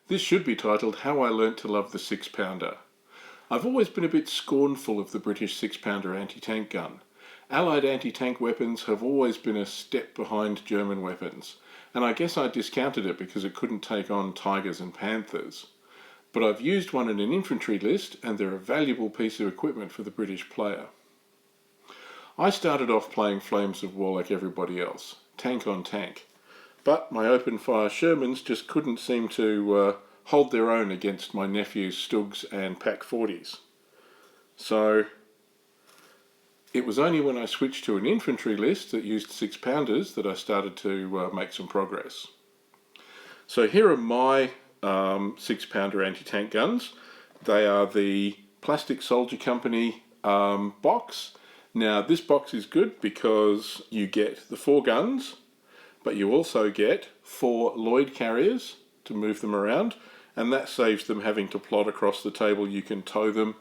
This should be titled How I Learnt to Love the 6-Pounder. I've always been a bit scornful of the British 6-pounder anti-tank gun. Allied anti-tank weapons have always been a step behind German weapons, and I guess I discounted it because it couldn't take on Tigers and Panthers. But I've used one in an infantry list, and they're a valuable piece of equipment for the British player. I started off playing Flames of War like everybody else, tank on tank. But my open-fire Shermans just couldn't seem to hold their own against my nephew's Stugs and Pak-40s. So it was only when I switched to an infantry list that used 6-pounders that I started to make some progress. So here are my 6-pounder anti-tank guns. They are the Plastic Soldier Company box. Now this box is good because you get the 4 guns, but you also get 4 Loyd Carriers to move them around, and that saves them having to plod across the table. You can tow them,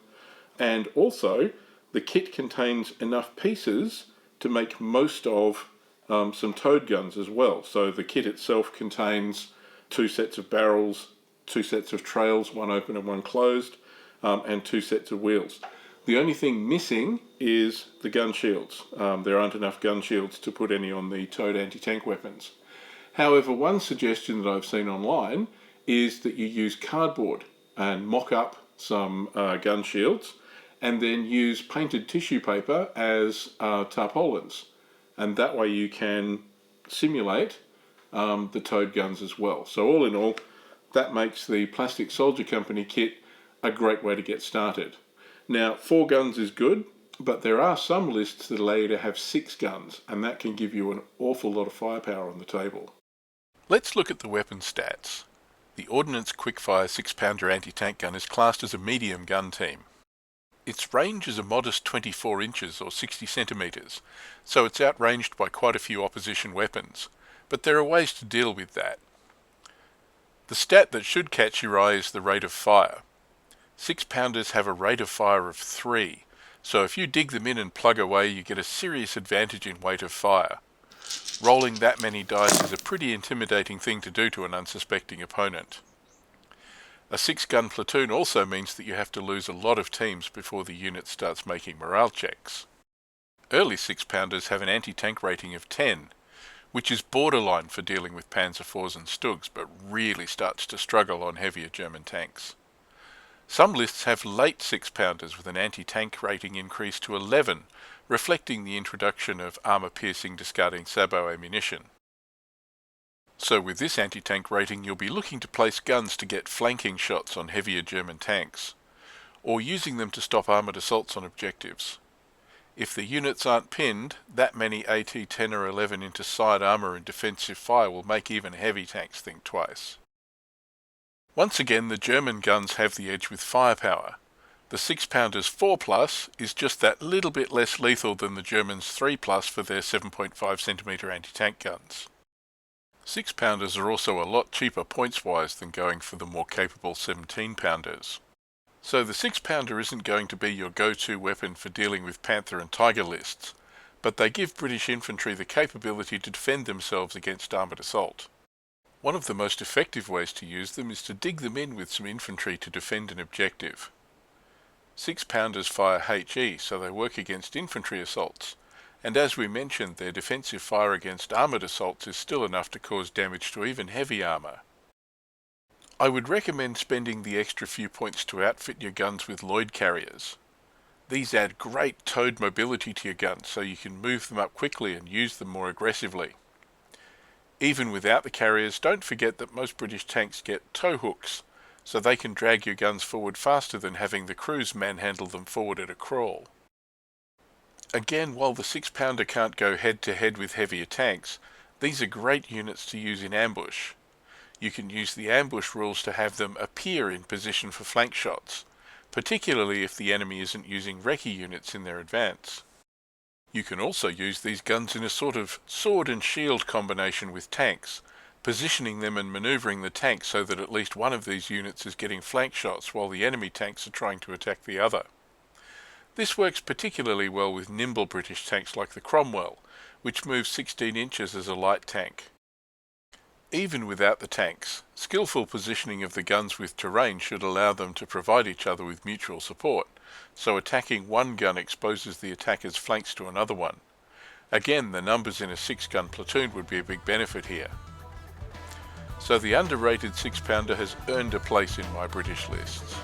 and also the kit contains enough pieces to make most of some towed guns as well. So the kit itself contains 2 sets of barrels, 2 sets of trails, one open and one closed, and 2 sets of wheels. The only thing missing is the gun shields. There aren't enough gun shields to put any on the towed anti-tank weapons. However, one suggestion that I've seen online is that you use cardboard and mock up some gun shields and then use painted tissue paper as tarpaulins. And that way you can simulate the towed guns as well. So all in all, that makes the Plastic Soldier Company kit a great way to get started. Now, 4 guns is good, but there are some lists that allow you to have 6 guns, and that can give you an awful lot of firepower on the table. Let's look at the weapon stats. The Ordnance Quickfire 6-pounder anti-tank gun is classed as a medium gun team. Its range is a modest 24 inches or 60 centimetres, so it's outranged by quite a few opposition weapons, but there are ways to deal with that. The stat that should catch your eye is the rate of fire. 6-pounders have a rate of fire of 3, so if you dig them in and plug away, you get a serious advantage in weight of fire. Rolling that many dice is a pretty intimidating thing to do to an unsuspecting opponent. A 6-gun platoon also means that you have to lose a lot of teams before the unit starts making morale checks. Early 6-pounders have an anti-tank rating of 10, which is borderline for dealing with Panzer IVs and Stugs, but really starts to struggle on heavier German tanks. Some lists have late 6-pounders with an anti-tank rating increase to 11, reflecting the introduction of armour-piercing discarding sabot ammunition. So with this anti-tank rating, you'll be looking to place guns to get flanking shots on heavier German tanks, or using them to stop armoured assaults on objectives. If the units aren't pinned, that many AT-10 or 11 into side armour and defensive fire will make even heavy tanks think twice. Once again, the German guns have the edge with firepower. The 6-pounders 4+ is just that little bit less lethal than the Germans 3+ for their 7.5 centimetre anti-tank guns. 6-pounders are also a lot cheaper points-wise than going for the more capable 17-pounders. So the 6-pounder isn't going to be your go-to weapon for dealing with Panther and Tiger lists, but they give British infantry the capability to defend themselves against armoured assault. One of the most effective ways to use them is to dig them in with some infantry to defend an objective. 6-pounders fire HE, so they work against infantry assaults, and as we mentioned, their defensive fire against armoured assaults is still enough to cause damage to even heavy armour. I would recommend spending the extra few points to outfit your guns with Loyd Carriers. These add great towed mobility to your guns, so you can move them up quickly and use them more aggressively. Even without the carriers, don't forget that most British tanks get tow hooks, so they can drag your guns forward faster than having the crews manhandle them forward at a crawl. Again, while the 6-pounder can't go head-to-head with heavier tanks, these are great units to use in ambush. You can use the ambush rules to have them appear in position for flank shots, particularly if the enemy isn't using recce units in their advance. You can also use these guns in a sort of sword and shield combination with tanks, positioning them and manoeuvring the tanks so that at least one of these units is getting flank shots while the enemy tanks are trying to attack the other. This works particularly well with nimble British tanks like the Cromwell, which moves 16 inches as a light tank. Even without the tanks, skillful positioning of the guns with terrain should allow them to provide each other with mutual support, so attacking one gun exposes the attacker's flanks to another one. Again, the numbers in a 6-gun platoon would be a big benefit here. So the underrated 6-pounder has earned a place in my British lists.